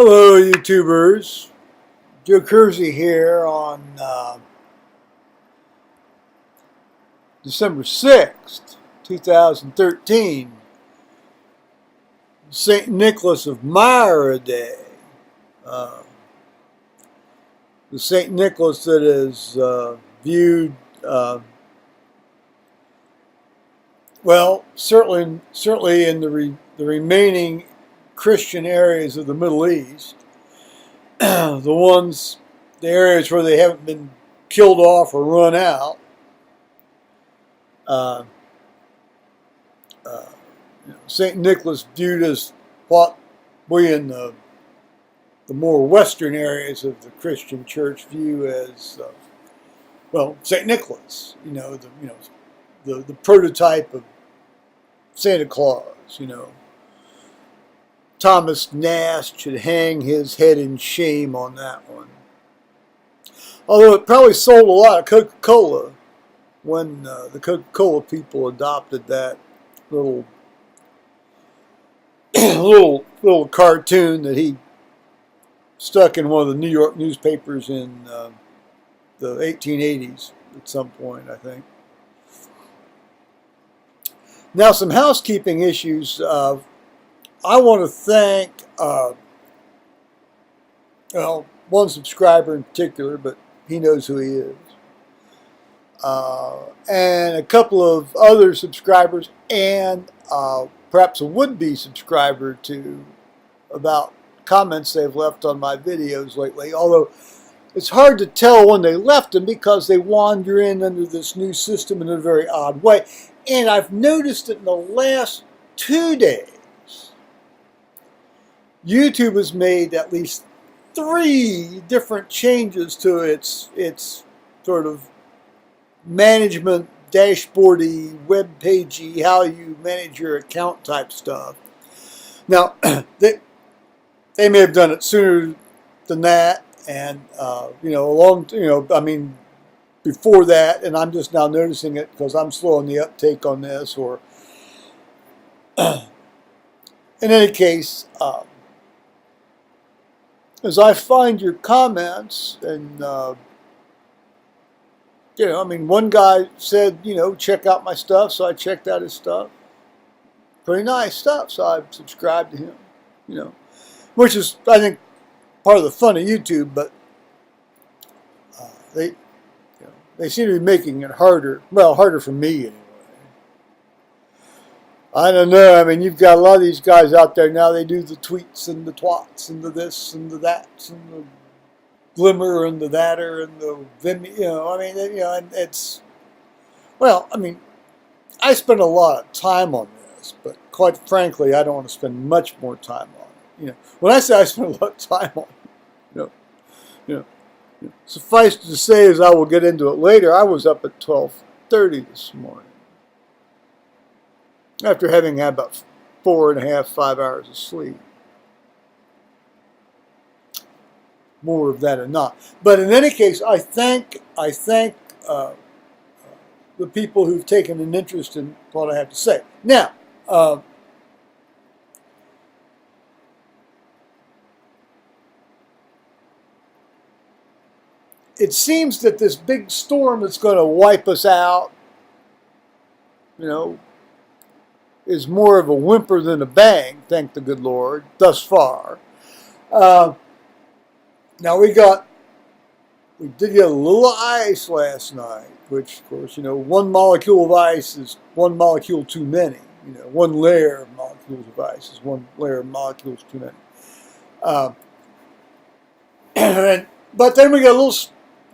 Hello, YouTubers. Joe Kersey here on December 6th, 2013. St. Nicholas of Myra Day. The St. Nicholas that is viewed, well, certainly in the remaining Christian areas of the Middle East, the areas where they haven't been killed off or run out, St. Nicholas viewed as what we in the more western areas of the Christian church view as, well, St. Nicholas, the prototype of Santa Claus, Thomas Nast should hang his head in shame on that one. Although it probably sold a lot of Coca-Cola when the Coca-Cola people adopted that little little cartoon that he stuck in one of the New York newspapers in the 1880s at some point, I think. Now, some housekeeping issues. I want to thank, one subscriber in particular, but he knows who he is, and a couple of other subscribers, and perhaps a would-be subscriber to about comments they've left on my videos lately, although it's hard to tell when they left them because they wander in under this new system in a very odd way. And I've noticed that in the last 2 days, YouTube has made at least 3 different changes to its sort of management dashboardy, web pagey, how you manage your account type stuff. Now, they may have done it sooner than that, and before that, and I'm just now noticing it because I'm slow on the uptake on this. Or in any case, as I find your comments, and one guy said, check out my stuff, so I checked out his stuff. Pretty nice stuff, so I subscribed to him, which is, I think, part of the fun of YouTube, but they seem to be making it harder. Well, harder for me anyway. I don't know. I mean, you've got a lot of these guys out there now. They do the tweets and the twats and the this and the that and the glimmer and the thatter and the and it's, well, I spend a lot of time on this, but quite frankly, I don't want to spend much more time on it. When I say I spend a lot of time on it, suffice to say, as I will get into it later, I was up at 12:30 this morning after having had about 4.5, 5 hours of sleep. More of that or not. But in any case, I thank the people who've taken an interest in what I have to say. Now, it seems that this big storm that's going to wipe us out, is more of a whimper than a bang, thank the good Lord, thus far. Now we did get a little ice last night, which, of course, one molecule of ice is one molecule too many. One layer of molecules of ice is one layer of molecules too many. But then we got a little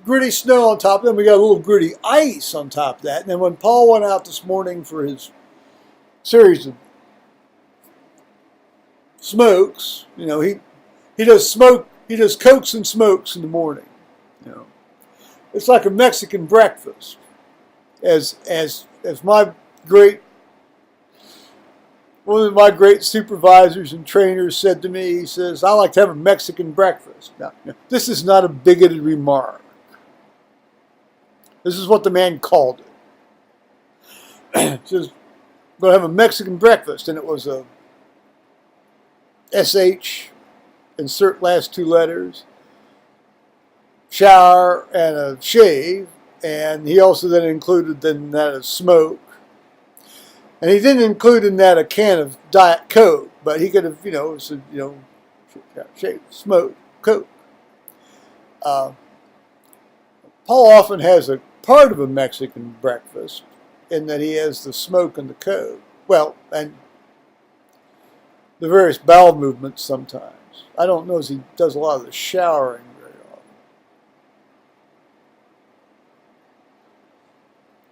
gritty snow on top of it, we got a little gritty ice on top of that. And then when Paul went out this morning for his series of smokes, he does smoke. He does cokes and smokes in the morning. It's like a Mexican breakfast. As one of my great supervisors and trainers said to me, he says, I like to have a Mexican breakfast. Now, this is not a bigoted remark. This is what the man called it. He says, we're going to have a Mexican breakfast. And it was a SH insert last two letters, shower and a shave, and he also then included in that a smoke. And he didn't include in that a can of Diet Coke, but he could have, said, shave, smoke, Coke. Paul often has a part of a Mexican breakfast in that he has the smoke and the Coke. Well, and the various bowel movements sometimes. I don't know if he does a lot of the showering very often.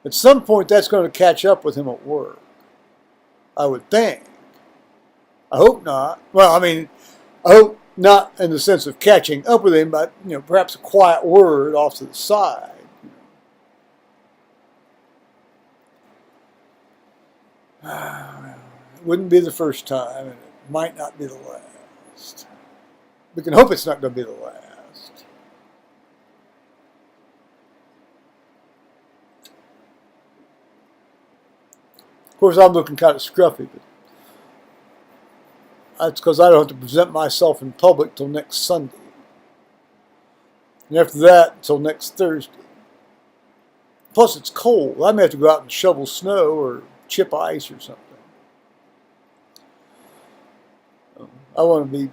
At some point, that's going to catch up with him at work, I would think. I hope not. Well, I mean, I hope not in the sense of catching up with him, but perhaps a quiet word off to the side. It wouldn't be the first time, and it might not be the last. We can hope it's not going to be the last. Of course, I'm looking kind of scruffy, but that's because I don't have to present myself in public till next Sunday. And after that, until next Thursday. Plus, it's cold. I may have to go out and shovel snow or chip ice or something. I want a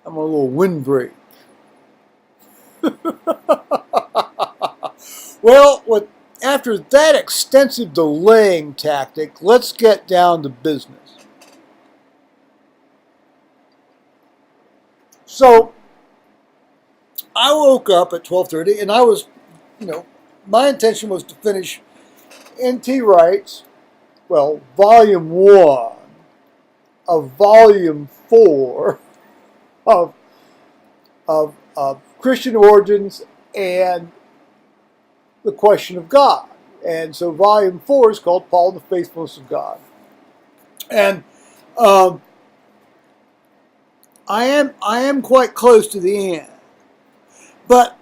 little windbreak. Well, after that extensive delaying tactic, let's get down to business. So, I woke up at 12:30, and I was, my intention was to finish N.T. Wright's, Volume 1 of Volume 4 of Christian origins and the question of God. And so Volume 4 is called Paul and the Faithfulness of God. And I am quite close to the end. But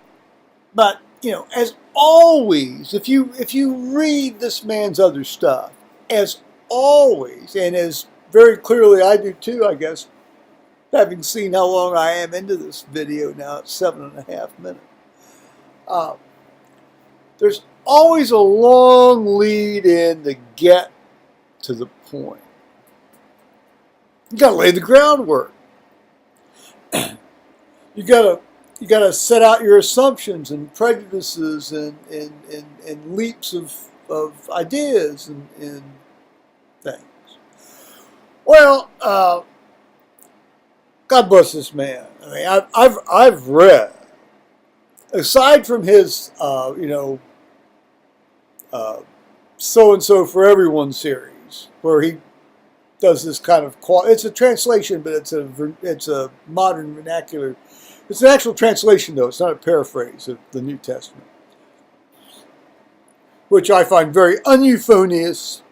as always, if you read this man's other stuff, as always, and as very clearly I do too, I guess, having seen how long I am into this video now, it's 7.5 minutes. There's always a long lead in to get to the point. You got to lay the groundwork. You got to set out your assumptions and prejudices and leaps of ideas and things. Well, God bless this man. I mean, I've read, aside from his so and so for everyone series, where he does this kind of it's a translation, but it's a modern vernacular. It's an actual translation, though. It's not a paraphrase of the New Testament, which I find very uneuphonious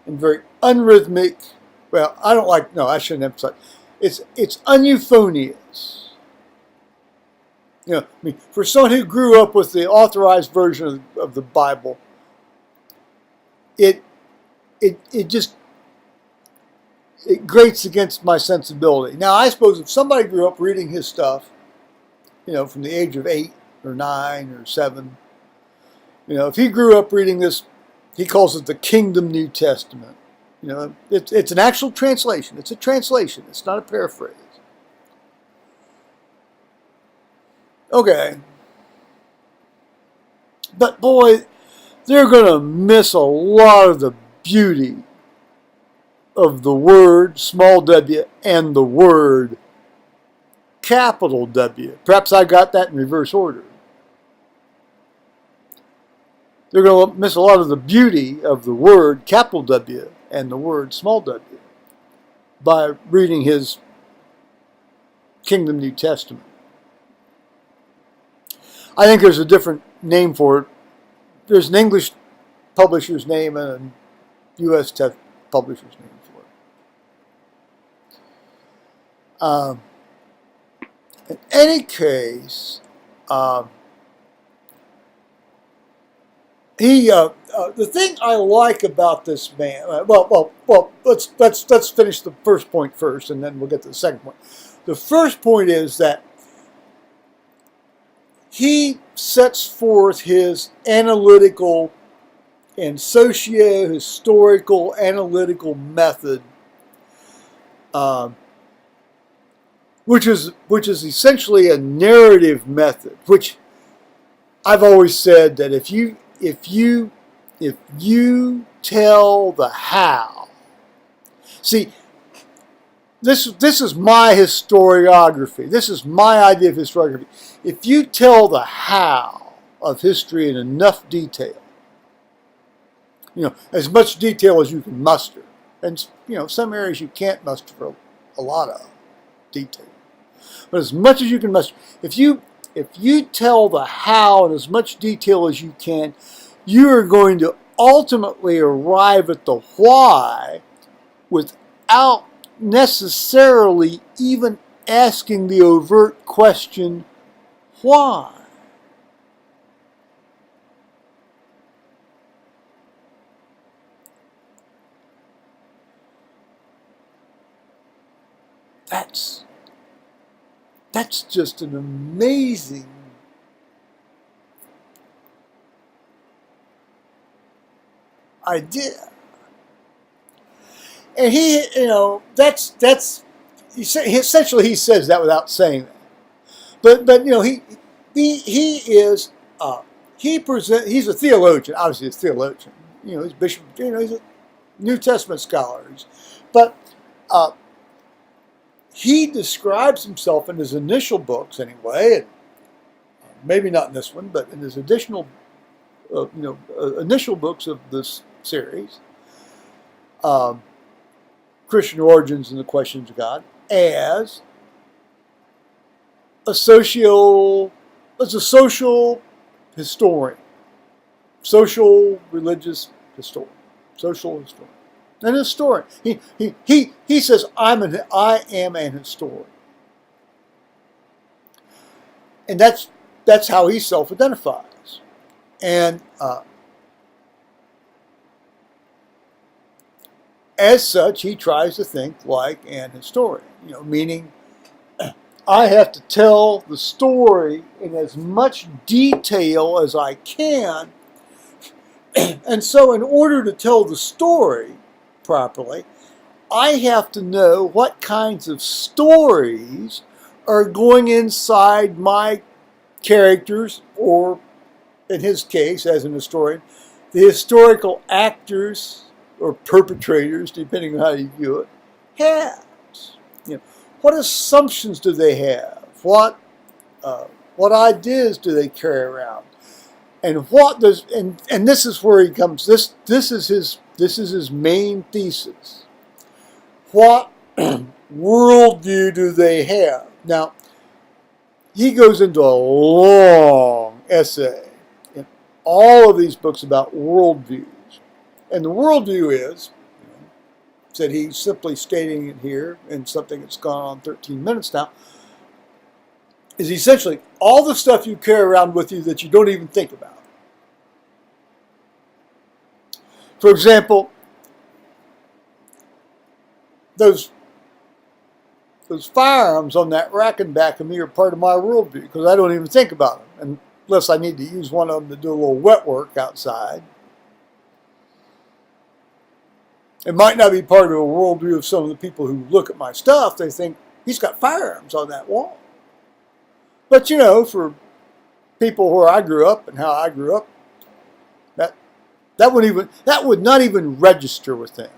and very unrhythmic. Well, I don't like. No, I shouldn't emphasize. It's uneuphonious. I mean, for someone who grew up with the authorized version of the Bible, it grates against my sensibility. Now, I suppose if somebody grew up reading his stuff, from the age of 8 or 9 or 7, if he grew up reading this, he calls it the Kingdom New Testament. It's an actual translation. It's a translation. It's not a paraphrase. Okay. But boy, they're going to miss a lot of the beauty of the word, small w, and the word, capital W. Perhaps I got that in reverse order. They're going to miss a lot of the beauty of the word, capital W, and the word, small w, by reading his Kingdom New Testament. I think there's a different name for it. There's an English publisher's name and a U.S. publisher's name for it. In any case, the thing I like about this man, let's finish the first point first, and then we'll get to the second point. The first point is that he sets forth his analytical and socio-historical analytical method, which is essentially a narrative method. Which I've always said that if you tell the how, see, this is my historiography. This is my idea of historiography. If you tell the how of history in enough detail, as much detail as you can muster, and some areas you can't muster for a lot of detail, but as much as you can muster, if you tell the how in as much detail as you can, you are going to ultimately arrive at the why without necessarily even asking the overt question, why? That's just an amazing idea. And he, essentially he says that without saying that. But he's a theologian. Obviously, he's a theologian. He's bishop. He's a New Testament scholar. But he describes himself in his initial books, anyway. And maybe not in this one, but in his initial books of this series, Christian Origins and the Questions of God, as a social historian, social religious historian, social historian, an historian. He says I am an historian, and that's how he self-identifies, and as such, he tries to think like an historian. Meaning, I have to tell the story in as much detail as I can. And so in order to tell the story properly, I have to know what kinds of stories are going inside my characters, or in his case, as an historian, the historical actors or perpetrators, depending on how you view it, has. What assumptions do they have? What ideas do they carry around? And and this is where he comes. This is his main thesis. What worldview do they have? Now, he goes into a long essay in all of these books about worldviews. And the worldview is, said he's simply stating it here in something that's gone on 13 minutes now, is essentially all the stuff you carry around with you that you don't even think about. For example, those firearms on that rack and back of me are part of my worldview because I don't even think about them unless I need to use one of them to do a little wet work outside. It might not be part of a worldview of some of the people who look at my stuff. They think he's got firearms on that wall. But for people where I grew up and how I grew up, that would not even register with them.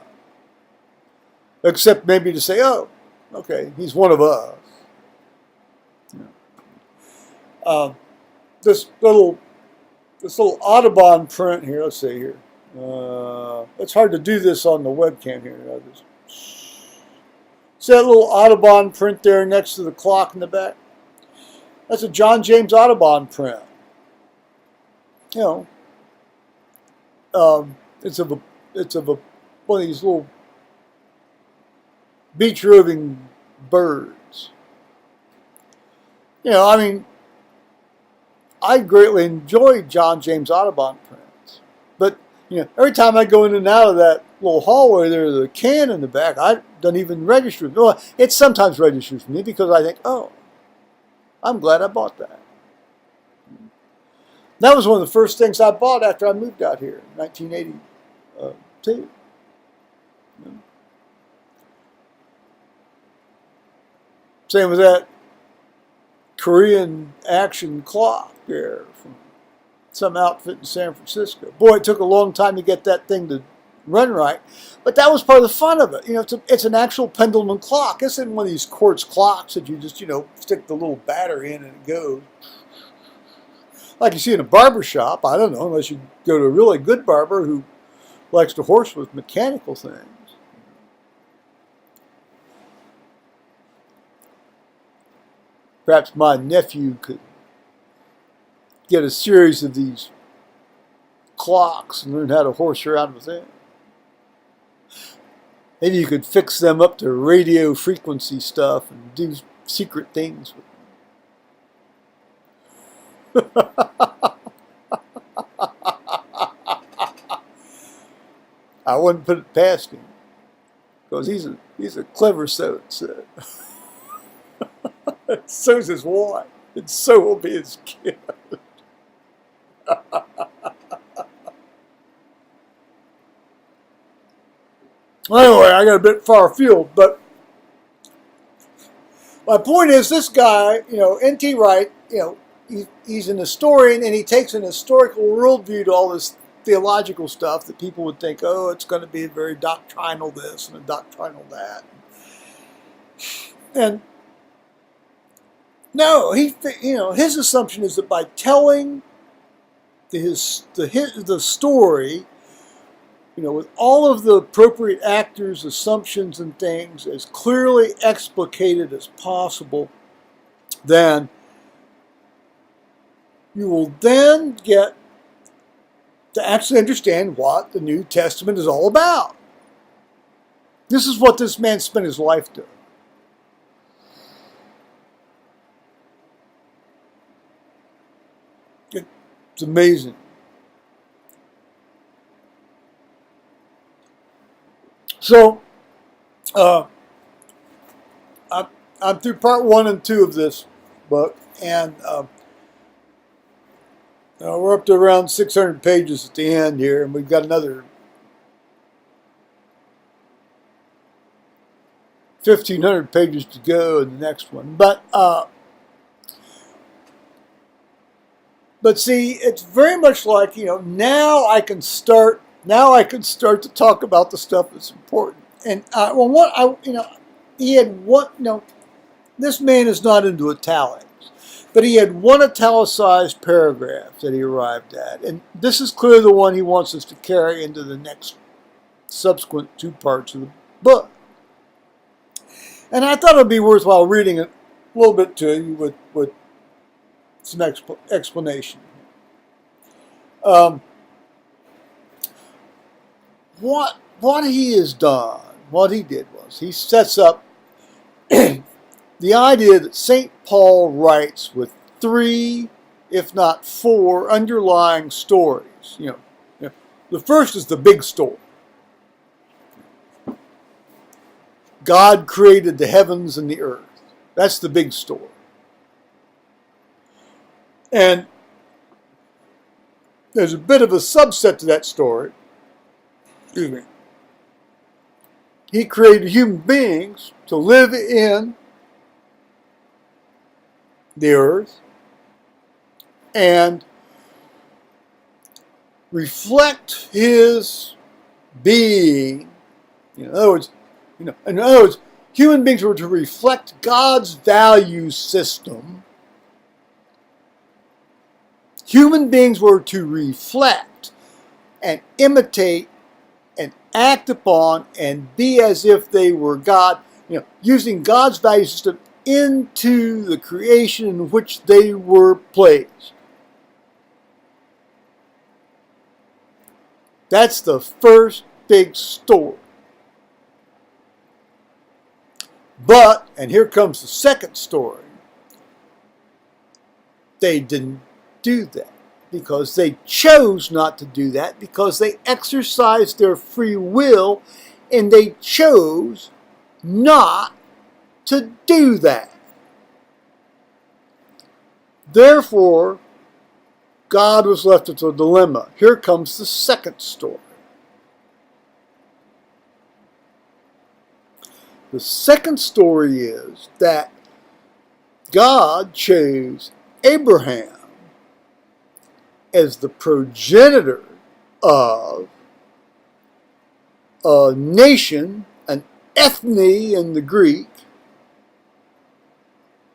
Except maybe to say, oh, okay, he's one of us. This little Audubon print here. Let's see here. It's hard to do this on the webcam here. See that little Audubon print there next to the clock in the back? That's a John James Audubon print. It's of one of these little beach roving birds. I greatly enjoyed John James Audubon prints, but Every time I go in and out of that little hallway, there's a can in the back. I don't even register. Well, it sometimes registers for me because I think, oh, I'm glad I bought that. That was one of the first things I bought after I moved out here in 1982. Same with that Korean action clock there from some outfit in San Francisco. Boy, it took a long time to get that thing to run right, but that was part of the fun of it. It's an actual pendulum clock. It's in one of these quartz clocks that you just, stick the little battery in and it goes. Like you see in a barber shop, I don't know, unless you go to a really good barber who likes to horse with mechanical things. Perhaps my nephew could get a series of these clocks and learn how to horse around with them. Maybe you could fix them up to radio frequency stuff and do secret things with them. I wouldn't put it past him because he's a clever so. So's his wife, and so will be his kid. Anyway, I got a bit far afield, but my point is this guy, N.T. Wright, he's an historian and he takes an historical worldview to all this theological stuff that people would think, oh, it's going to be a very doctrinal this and a doctrinal that. And no, his assumption is that by telling the story, with all of the appropriate actors, assumptions, and things as clearly explicated as possible, then you will then get to actually understand what the New Testament is all about. This is what this man spent his life doing. It's amazing. So, I'm through part 1 and 2 of this book, and we're up to around 600 pages at the end here, and we've got another 1,500 pages to go in the next one. But see, it's very much like, now I can start to talk about the stuff that's important. And he had one. This man is not into italics, but he had one italicized paragraph that he arrived at, and this is clearly the one he wants us to carry into the next subsequent 2 parts of the book. And I thought it would be worthwhile reading it a little bit to you with some explanation. What he has done, what he did was he sets up the idea that St. Paul writes with 3, if not 4, underlying stories. The first is the big story. God created the heavens and the earth. That's the big story. And there's a bit of a subset to that story. Excuse me. He created human beings to live in the earth and reflect his being. In other words, human beings were to reflect God's value system. Human beings were to reflect and imitate and act upon and be as if they were God, using God's value system into the creation in which they were placed. That's the first big story. But, and here comes the second story, they didn't do that. because they chose not to do that, because they exercised their free will and they chose not to do that. Therefore, God was left with a dilemma. Here comes the second story. The second story is that God chose Abraham as the progenitor of a nation, an ethne in the Greek,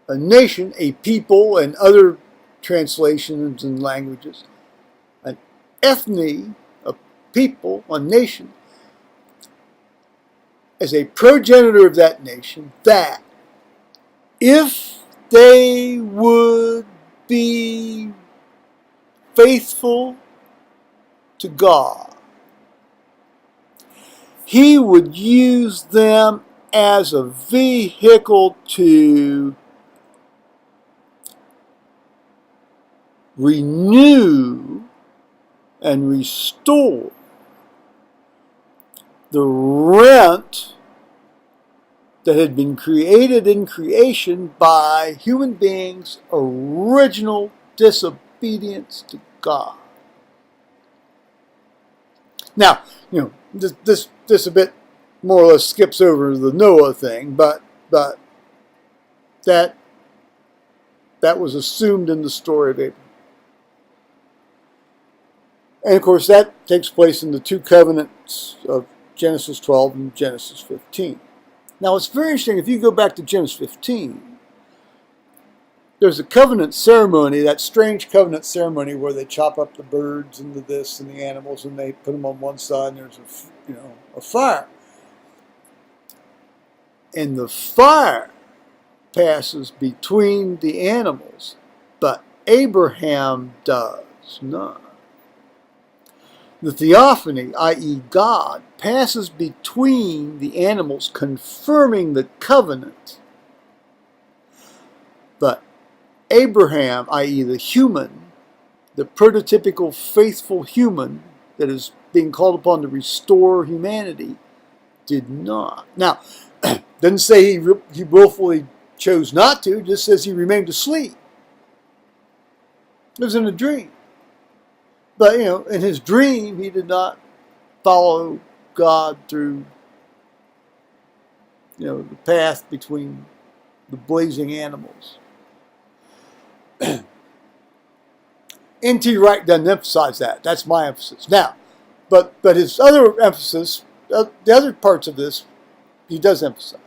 a nation, a people, and other translations and languages, an ethne, a people, a nation, as a progenitor of that nation, that if they would be faithful to God, He would use them as a vehicle to renew and restore the rent that had been created in creation by human beings' original disobedience to God. Now, this a bit more or less skips over the Noah thing, but that was assumed in the story of Abraham. And of course, that takes place in the two covenants of Genesis 12 and Genesis 15. Now, it's very interesting. If you go back to Genesis 15, there's a covenant ceremony, that strange covenant ceremony where they chop up the birds and the this and the animals, and they put them on one side, and there's a fire. And the fire passes between the animals, but Abraham does not. The theophany, i.e. God, passes between the animals, confirming the covenant. But Abraham, i.e. the human, the prototypical faithful human that is being called upon to restore humanity, did not. Now, doesn't say he willfully chose not to, just says he remained asleep. It was in a dream. But, in his dream, he did not follow God through, the path between the blazing animals. N.T. Wright doesn't emphasize that. That's my emphasis. Now, but his other emphasis, the other parts of this, he does emphasize.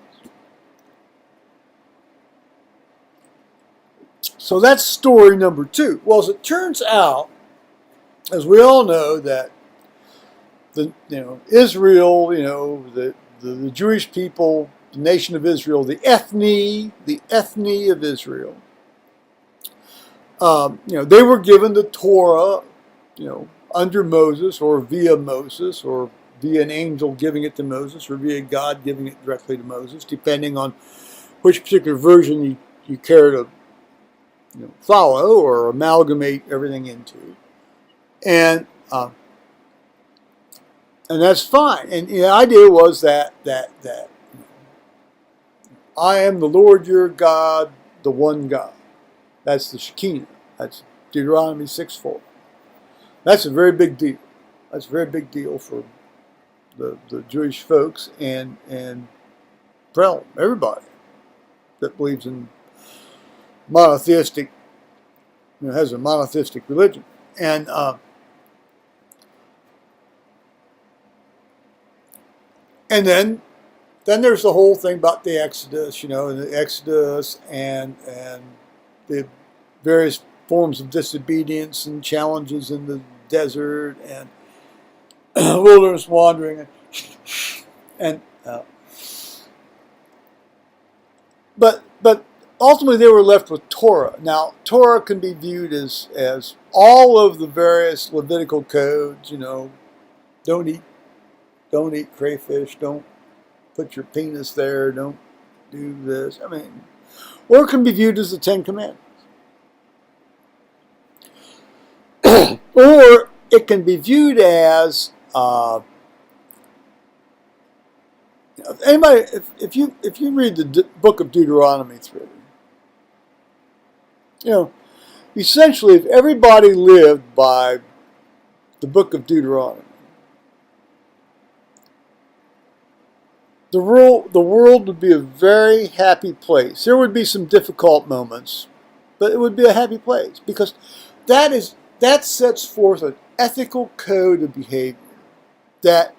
So that's story number 2. Well, as it turns out, as we all know, that Israel, the Jewish people, the nation of Israel, the ethne of Israel, they were given the Torah, under Moses or via an angel giving it to Moses, or via God giving it directly to Moses, depending on which particular version you care to follow or amalgamate everything into. And that's fine. And the idea was that I am the Lord your God, the one God. That's the Shekinah. That's Deuteronomy 6:4. That's a very big deal. That's a very big deal for the Jewish folks and everybody that believes in monotheistic, has a monotheistic religion. And then there's the whole thing about the Exodus, and the Exodus and the various forms of disobedience and challenges in the desert and wilderness wandering, but ultimately they were left with Torah. Now, Torah can be viewed as all of the various Levitical codes. Don't eat crayfish. Don't put your penis there. Don't do this. Or it can be viewed as the Ten Commandments. Or it can be viewed as anybody. If you read the book of Deuteronomy through, you know, essentially, if everybody lived by the book of Deuteronomy, the world would be a very happy place. There would be some difficult moments, but it would be a happy place because that sets forth an ethical code of behavior that,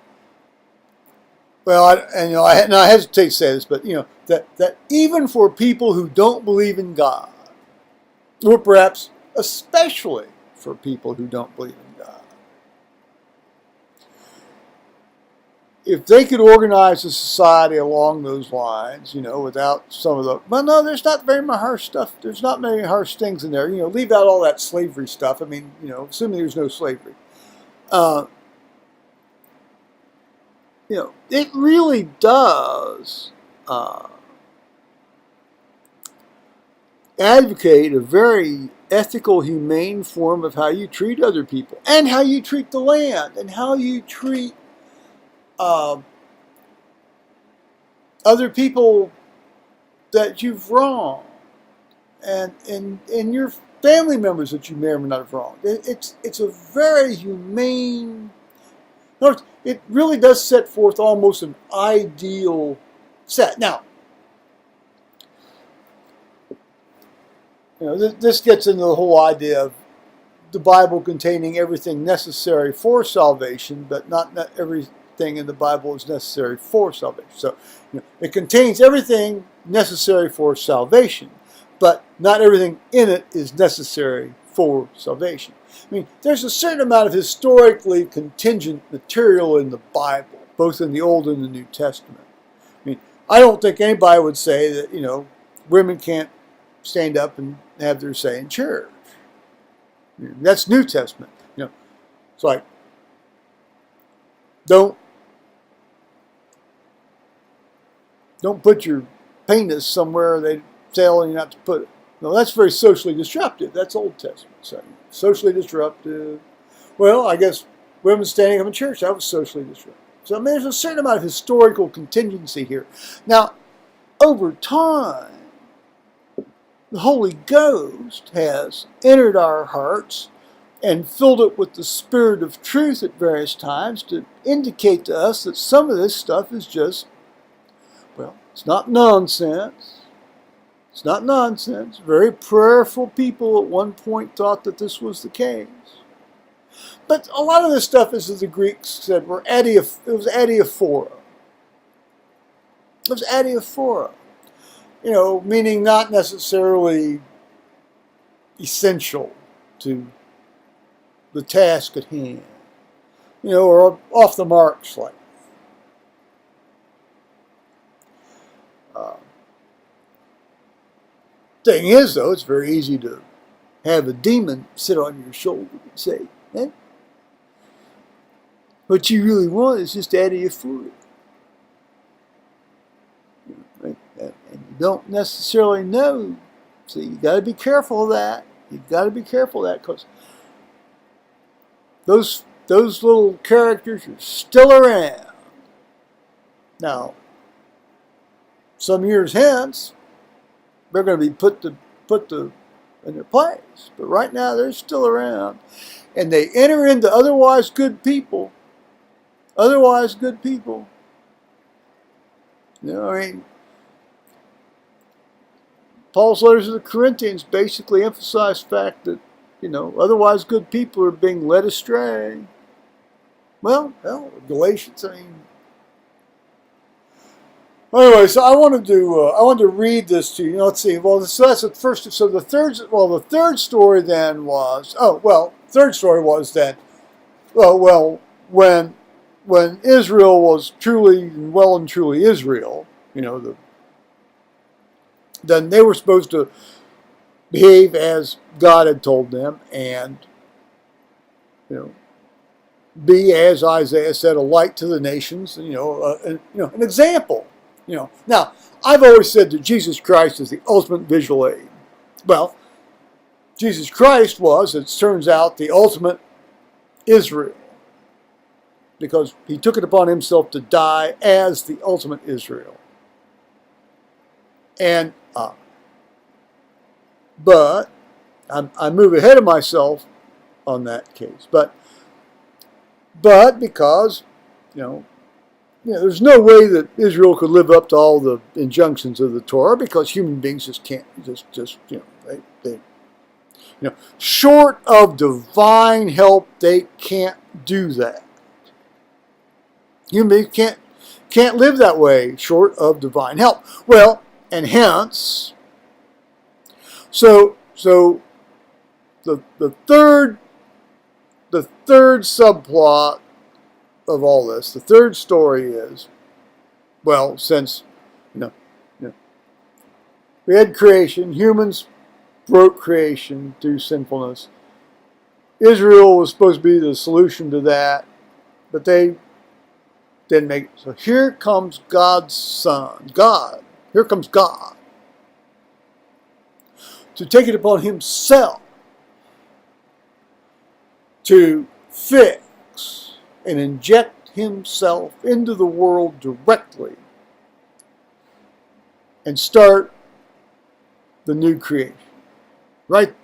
well, I hesitate to say this, but that even for people who don't believe in God, or perhaps especially for people who don't believe in God, if they could organize a society along those lines, without some of the, well, no, there's not very much harsh stuff. There's not many harsh things in there. Leave out all that slavery stuff. I mean, assuming there's no slavery. It really does advocate a very ethical, humane form of how you treat other people and how you treat the land and how you treat other people that you've wronged and your family members that you may or may not have wronged. It's a very humane. It really does set forth almost an ideal set. Now, this gets into the whole idea of the Bible containing everything necessary for salvation, but not everything in the Bible is necessary for salvation. So, it contains everything necessary for salvation, but not everything in it is necessary for salvation. I mean, there's a certain amount of historically contingent material in the Bible, both in the Old and the New Testament. I mean, I don't think anybody would say that, women can't stand up and have their say in church. That's New Testament. It's like, don't put your penis somewhere they tell you not to put it. No, that's very socially disruptive. That's Old Testament. So, socially disruptive. Well, I guess women standing up in church, that was socially disruptive. So, I mean, there's a certain amount of historical contingency here. Now, over time, the Holy Ghost has entered our hearts and filled it with the Spirit of truth at various times to indicate to us that some of this stuff is just, well, it's not nonsense. It's not nonsense. Very prayerful people at one point thought that this was the case. But a lot of this stuff, as the Greeks said, it was adiaphora. It was adiaphora. Meaning not necessarily essential to the task at hand. Or off the mark slightly. Thing is, though, it's very easy to have a demon sit on your shoulder and say, what you really want is just adiaphora. And you don't necessarily know. So you got to be careful of that. You've got to be careful of that because those little characters are still around. Now, some years hence, they're going to be put in their place. But right now, they're still around. And they enter into otherwise good people. Otherwise good people. Paul's letters to the Corinthians basically emphasize the fact that, otherwise good people are being led astray. Well, Galatians, Anyway, so I wanted to read this to you. Let's see. Well, so that's the first. So the third story then was. Third story was that. When Israel was truly and truly Israel, then they were supposed to behave as God had told them, and be, as Isaiah said, a light to the nations. An example. Now, I've always said that Jesus Christ is the ultimate visual aid. Well, Jesus Christ was, it turns out, the ultimate Israel, because he took it upon himself to die as the ultimate Israel. And but I move ahead of myself on that case. But because there's no way that Israel could live up to all the injunctions of the Torah, because human beings just can't. They short of divine help, they can't do that. Human beings can't live that way short of divine help. Well, and hence, so the third subplot of all this, the third story is, well, since we had creation, humans broke creation through sinfulness. Israel was supposed to be the solution to that, but they didn't make it. So here comes God's Son, God. Here comes God to take it upon himself to fix and inject himself into the world directly and start the new creation. Right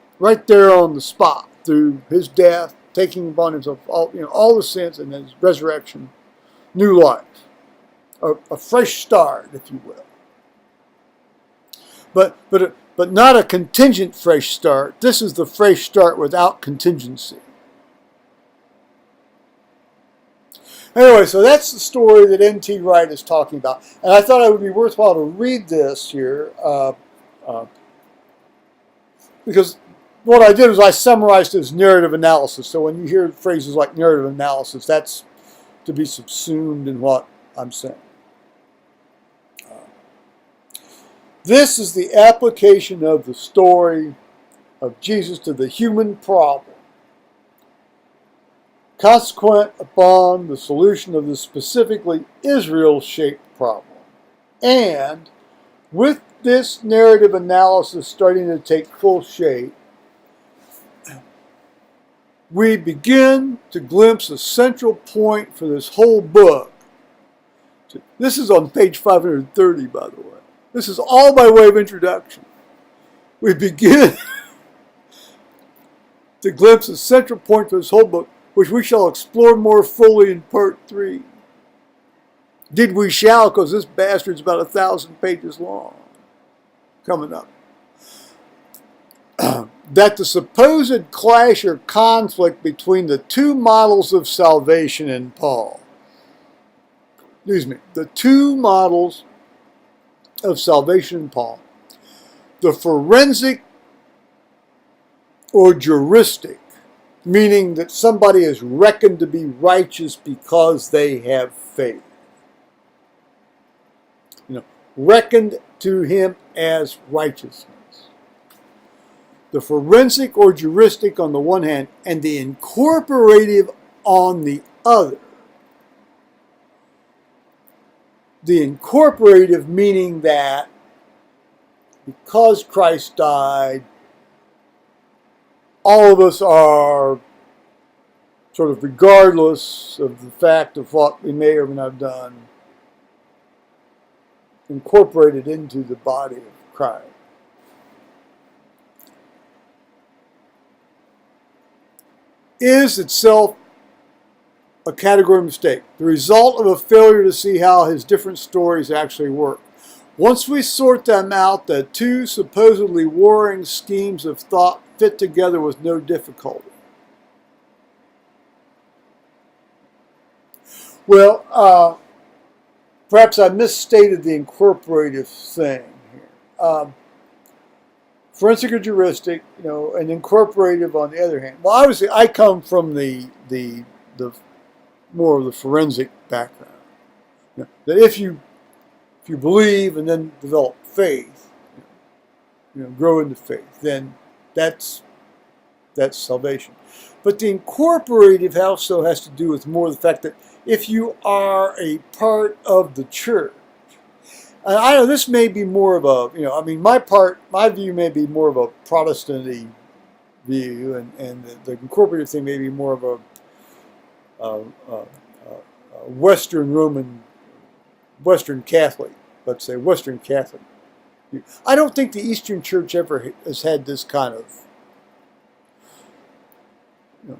there on the spot, through his death, taking upon himself all the sins, and his resurrection, new life, a fresh start, if you will. But not a contingent fresh start. This is the fresh start without contingency. Anyway, so that's the story that N.T. Wright is talking about. And I thought it would be worthwhile to read this here, because what I did was I summarized his narrative analysis. So when you hear phrases like narrative analysis, that's to be subsumed in what I'm saying. This is the application of the story of Jesus to the human problem, consequent upon the solution of the specifically Israel-shaped problem. And with this narrative analysis starting to take full shape, we begin to glimpse a central point for this whole book. This is on page 530, by the way. This is all by way of introduction. We begin to glimpse a central point for this whole book, which we shall explore more fully in part 3. Did we shall, because this bastard's about 1,000 pages long. Coming up. That the supposed clash or conflict between the two models of salvation in Paul. The two models of salvation in Paul. The forensic or juristic, meaning that somebody is reckoned to be righteous because they have faith. Reckoned to him as righteousness. The forensic or juristic on the one hand, and the incorporative on the other. The incorporative meaning that because Christ died, all of us are sort of regardless of the fact of what we may or may not have done, incorporated into the body of Christ. Is itself a category mistake, the result of a failure to see how his different stories actually work. Once we sort them out, the two supposedly warring schemes of thought fit together with no difficulty. Well, perhaps I misstated the incorporative thing here. Forensic or juristic, and incorporative on the other hand. Well, obviously, I come from the more of the forensic background. That if you believe and then develop faith, grow into faith, then that's salvation. But the incorporative also has to do with more the fact that if you are a part of the church, and I know this may be more of a, my view may be more of a Protestant view, and the incorporative thing may be more of uh, uh, Western Catholic, let's say Western Catholic. I don't think the Eastern Church ever has had this kind of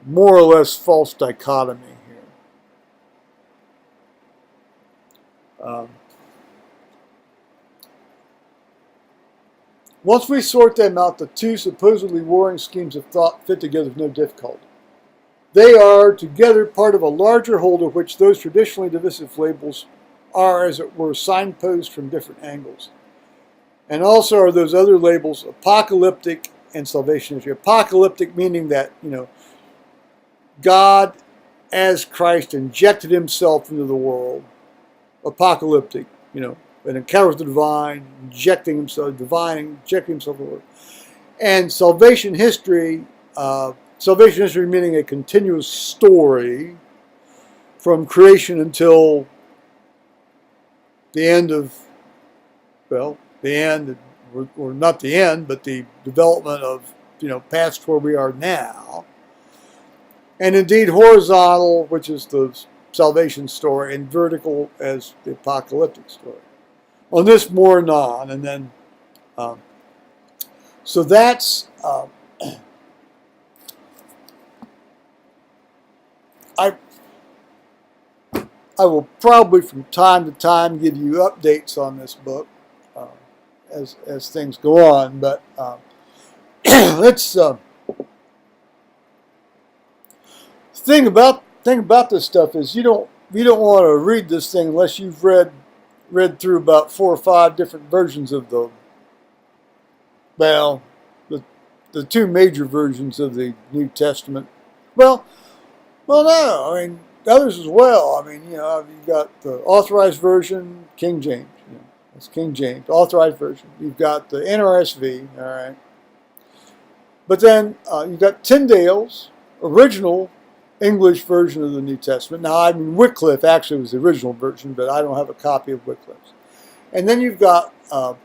more or less false dichotomy here. Once we sort them out, the two supposedly warring schemes of thought fit together with no difficulty. They are together part of a larger whole of which those traditionally divisive labels are, as it were, signposts from different angles. And also are those other labels apocalyptic and salvation history. Apocalyptic meaning that, God as Christ injected himself into the world. Apocalyptic, an encounter with the divine, injecting himself into the world. And salvation history meaning a continuous story from creation until the end of, the end, or not the end, but the development of, past where we are now. And indeed horizontal, which is the salvation story, and vertical as the apocalyptic story. On this more anon, and then, so that's, I will probably from time to time give you updates on this book as things go on, but let's thing about this stuff is you don't want to read this thing unless you've read through about 4 or 5 different versions of the two major versions of the New Testament. Well, no, I mean others as well. I mean, you've got the Authorized Version, King James. That's King James, Authorized Version. You've got the NRSV, all right. But then you've got Tyndale's original English version of the New Testament. Now, I mean, Wycliffe actually was the original version, but I don't have a copy of Wycliffe's. And then you've got, you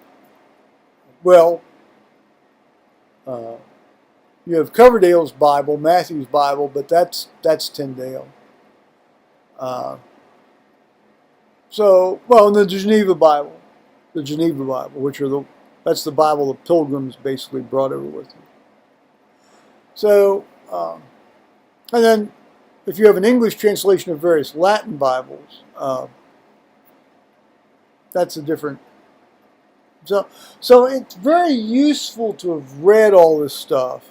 have Coverdale's Bible, Matthew's Bible, but that's Tyndale. And the Geneva Bible, which that's the Bible the Pilgrims basically brought over with them. So, and then if you have an English translation of various Latin Bibles, that's a different. So it's very useful to have read all this stuff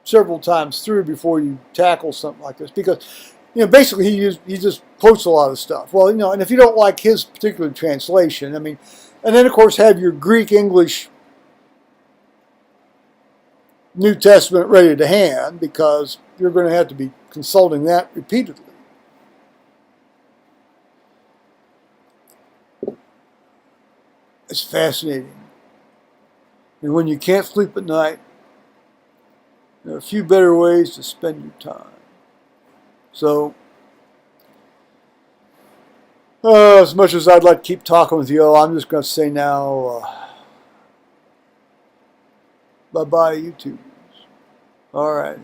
several times through before you tackle something like this, because basically he just quotes a lot of stuff. Well, and if you don't like his particular translation, I mean, and then of course have your Greek English New Testament ready to hand, because you're going to have to be consulting that repeatedly. It's fascinating. And when you can't sleep at night, there are a few better ways to spend your time. So, as much as I'd like to keep talking with you, I'm just going to say now, bye-bye, YouTubers. All right.